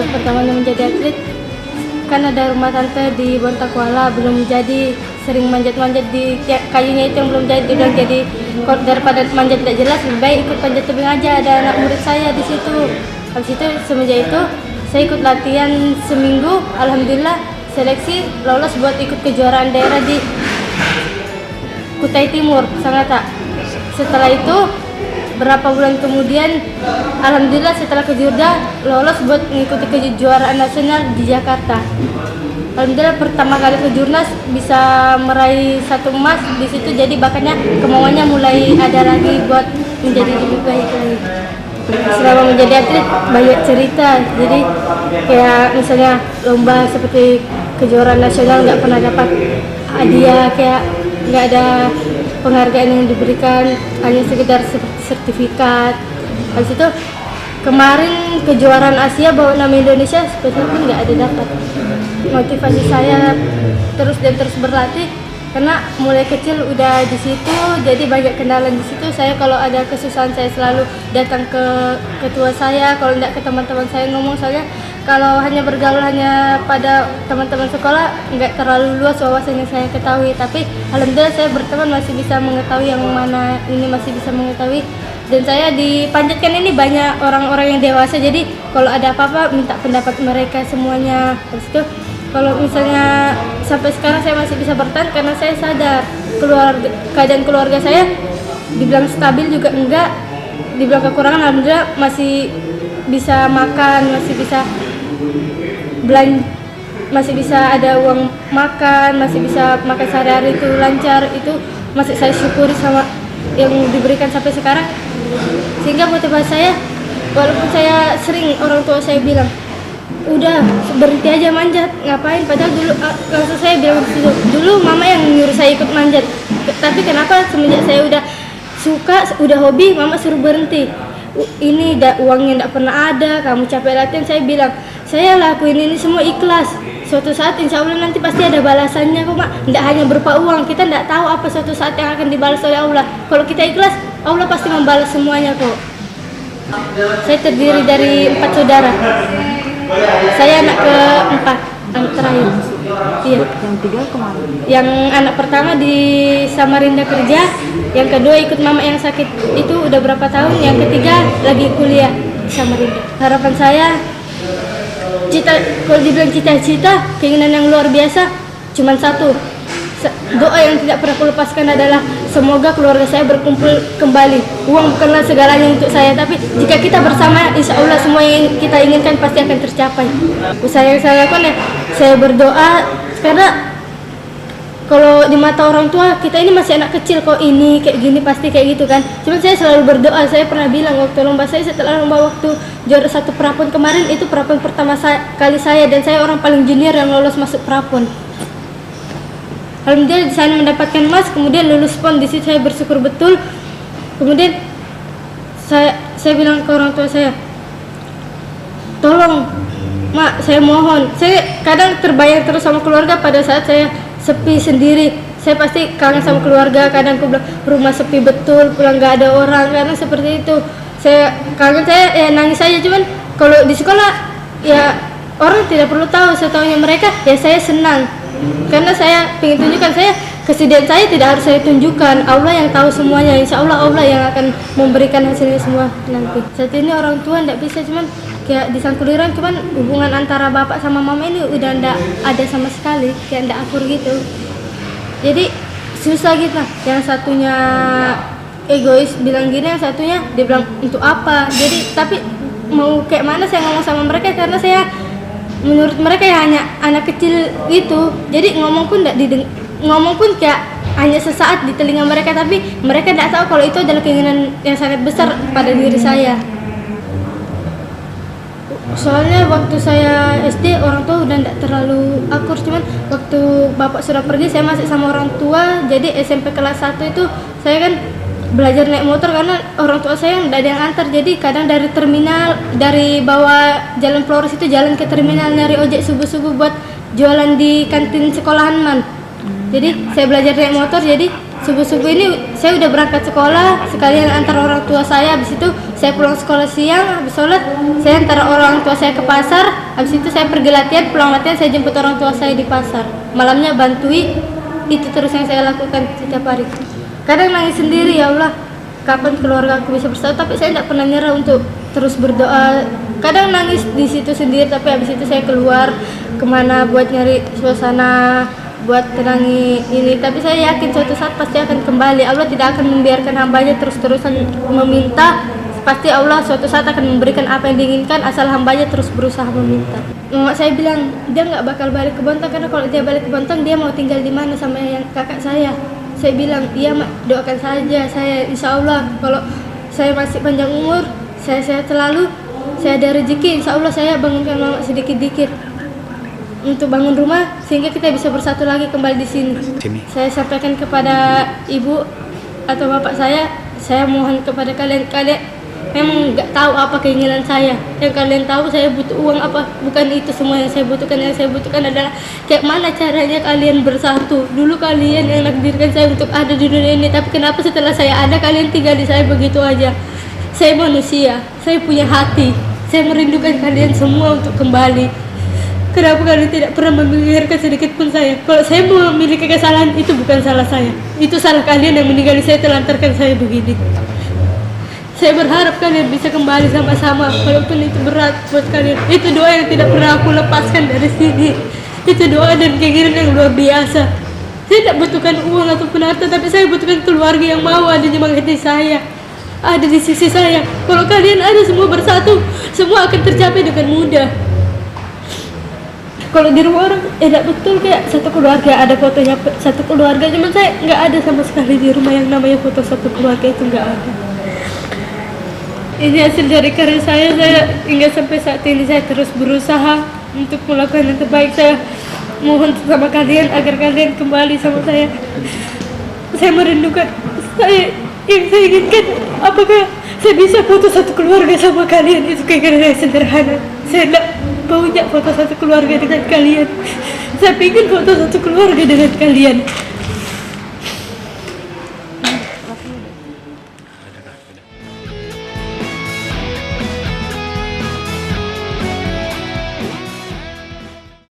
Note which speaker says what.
Speaker 1: Kalau pertamanya menjadi atlet, kan ada rumah tante di Bontakuala, belum jadi, sering manjat-manjat di kayunya itu yang belum jadi. Dia bilang jadi daripada manjat tidak jelas, lebih baik ikut panjat tebing aja. Ada anak murid saya di situ. Habis itu semenjak itu saya ikut latihan seminggu, alhamdulillah seleksi lolos buat ikut kejuaraan daerah di Kutai Timur, Sangatta. Setelah itu berapa bulan kemudian, alhamdulillah setelah ke Jogja lolos buat mengikuti kejuaraan nasional di Jakarta. Alhamdulillah pertama kali ke Jurnas bisa meraih 1 emas di situ, jadi bakatnya kemauannya mulai ada lagi buat menjadi lebih baik lagi. Selama menjadi atlet banyak cerita, jadi kayak misalnya lomba seperti kejuaraan nasional nggak pernah dapat hadiah, kayak nggak ada penghargaan yang diberikan, hanya sekedar sertifikat. Habis itu kemarin kejuaraan Asia bawa nama Indonesia spesial pun nggak ada dapat. Motivasi saya terus dan terus berlatih karena mulai kecil udah di situ, jadi banyak kenalan di situ. Saya kalau ada kesusahan saya selalu datang ke ketua saya, kalau enggak ke teman-teman saya ngomong. Soalnya kalau hanya bergaul hanya pada teman-teman sekolah nggak terlalu luas wawasan yang saya ketahui, tapi alhamdulillah saya berteman masih bisa mengetahui yang mana ini masih bisa mengetahui. Dan saya dipanjatkan ini banyak orang-orang yang dewasa, jadi kalau ada apa-apa minta pendapat mereka semuanya. Terus itu kalau misalnya sampai sekarang saya masih bisa bertahan karena saya sadar keadaan keluarga saya dibilang stabil juga enggak, dibilang kekurangan alhamdulillah masih bisa makan, masih bisa belanja, masih bisa ada uang makan, masih bisa makan sehari-hari itu lancar. Itu masih saya syukuri sama yang diberikan sampai sekarang. Sehingga motivasi saya, walaupun saya sering orang tua saya bilang udah berhenti aja manjat, ngapain, padahal dulu langsung saya bilang dulu mama yang nyuruh saya ikut manjat, tapi kenapa semenjak saya udah suka, udah hobi, mama suruh berhenti. Ini uangnya tidak pernah ada, kamu capek latihan. Saya bilang saya lakuin ini semua ikhlas, suatu saat insya Allah nanti pasti ada balasannya kok mak, tidak hanya berupa uang. Kita tidak tahu apa suatu saat yang akan dibalas oleh Allah. Kalau kita ikhlas, Allah pasti membalas semuanya kok. Saya terdiri dari 4 saudara. Saya anak keempat, anak terakhir. Iya.
Speaker 2: Yang 3 kemana?
Speaker 1: Yang anak pertama di Samarinda kerja, yang kedua ikut mama yang sakit itu udah berapa tahun, yang ketiga lagi kuliah di Samarinda. Harapan saya, kalau dibilang cita-cita, keinginan yang luar biasa, cuman satu. Doa yang tidak pernah kulepaskan adalah semoga keluarga saya berkumpul kembali. Uang bukanlah segalanya untuk saya, tapi jika kita bersama, insya Allah semua yang kita inginkan pasti akan tercapai. Usaha yang saya lakukan ya, saya berdoa, karena kalau di mata orang tua kita ini masih anak kecil kok, ini kayak gini pasti kayak gitu kan. Cuman saya selalu berdoa. Saya pernah bilang waktu lomba saya, setelah lomba waktu juara 1 prapon kemarin, itu prapon pertama kali saya, dan saya orang paling junior yang lolos masuk prapon. Alhamdulillah di sana mendapatkan emas, kemudian lulus PON. Di situ saya bersyukur betul. Kemudian saya bilang ke orang tua saya, tolong mak, saya mohon. Saya kadang terbayang terus sama keluarga pada saat saya sepi sendiri. Saya pasti kangen sama keluarga. Kadang aku bilang rumah sepi betul, pulang nggak ada orang, karena seperti itu. Saya kangen, saya nangis saja. Cuman kalau di sekolah ya orang tidak perlu tahu. Setahunya mereka ya saya senang, karena saya ingin tunjukkan saya kesedihan saya tidak harus saya tunjukkan. Allah yang tahu semuanya. Insya Allah Allah yang akan memberikan hasilnya semua nanti. Saat ini orang tua tidak bisa, cuman kayak di Sangkuliran, cuman hubungan antara bapak sama mama ini udah tidak ada sama sekali, kayak tidak akur gitu. Jadi susah gitu. Yang satunya egois bilang gini, yang satunya dia bilang untuk apa. Jadi tapi mau kayak mana saya ngomong sama mereka, karena saya menurut mereka ya hanya anak kecil gitu. Jadi ngomong pun kayak hanya sesaat di telinga mereka, tapi mereka tidak tahu kalau itu adalah keinginan yang sangat besar pada diri saya. Soalnya waktu saya SD orang tua udah tidak terlalu akur, cuman waktu bapak sudah pergi saya masih sama orang tua. Jadi SMP kelas 1 itu saya kan belajar naik motor karena orang tua saya tidak ada yang antar. Jadi kadang dari terminal, dari bawah Jalan Flores itu jalan ke terminal nyari ojek subuh-subuh buat jualan di kantin sekolahan man. Jadi saya belajar naik motor, jadi subuh-subuh ini saya udah berangkat sekolah, sekalian antar orang tua saya. Habis itu saya pulang sekolah siang, habis sholat saya antar orang tua saya ke pasar. Habis itu saya pergi latihan, pulang latihan saya jemput orang tua saya di pasar. Malamnya bantui, itu terus yang saya lakukan setiap hari. Kadang nangis sendiri, ya Allah, kapan keluarga aku bisa bersatu, tapi saya tidak pernah nyerah untuk terus berdoa. Kadang nangis di situ sendiri, tapi habis itu saya keluar kemana buat nyari suasana, buat tenangi ini. Tapi saya yakin suatu saat pasti akan kembali. Allah tidak akan membiarkan hambanya terus-terusan meminta. Pasti Allah suatu saat akan memberikan apa yang diinginkan asal hambanya terus berusaha meminta. Mama saya bilang dia nggak bakal balik ke Bontang, karena kalau dia balik ke Bontang dia mau tinggal di mana sama yang kakak saya. Saya bilang iya mak, doakan saja saya, insya Allah kalau saya masih panjang umur, saya sehat selalu, saya ada rezeki, insya Allah saya bangunkan mama sedikit-dikit untuk bangun rumah sehingga kita bisa bersatu lagi kembali di sini. Saya sampaikan kepada ibu atau bapak saya mohon kepada kalian memang nggak tahu apa keinginan saya. Yang kalian tahu saya butuh uang apa, bukan itu semua yang saya butuhkan. Yang saya butuhkan adalah kayak mana caranya kalian bersatu. Dulu kalian yang nakdirkan saya untuk ada di dunia ini, tapi kenapa setelah saya ada kalian tinggal di saya begitu aja? Saya manusia, saya punya hati, saya merindukan kalian semua untuk kembali. Kenapa kalian tidak pernah memikirkan sedikit pun saya? Kalau saya memiliki kesalahan, itu bukan salah saya, itu salah kalian yang meninggali saya, telantarkan saya begini. Saya berharap kalian bisa kembali sama-sama, walaupun itu berat buat kalian. Itu doa yang tidak pernah aku lepaskan dari sini. Itu doa dan keinginan yang luar biasa. Saya tidak butuhkan uang ataupun harta, tapi saya butuhkan keluarga yang mau ada di menghati saya, ada di sisi saya. Kalau kalian ada semua bersatu, semua akan tercapai dengan mudah. Kalau di rumah orang, tidak betul kayak satu keluarga ada fotonya satu keluarga, cuman saya nggak ada sama sekali di rumah yang namanya foto satu keluarga, itu nggak ada. Ini hasil dari karir saya hingga sampai saat ini saya terus berusaha untuk melakukan yang terbaik. Saya mohon sama kalian agar kalian kembali sama saya. Saya merindukan yang saya inginkan. Apakah saya bisa foto satu keluarga sama kalian? Itu keinginan saya sederhana. Saya tidak punya foto satu keluarga dengan kalian. Saya ingin foto satu keluarga dengan kalian.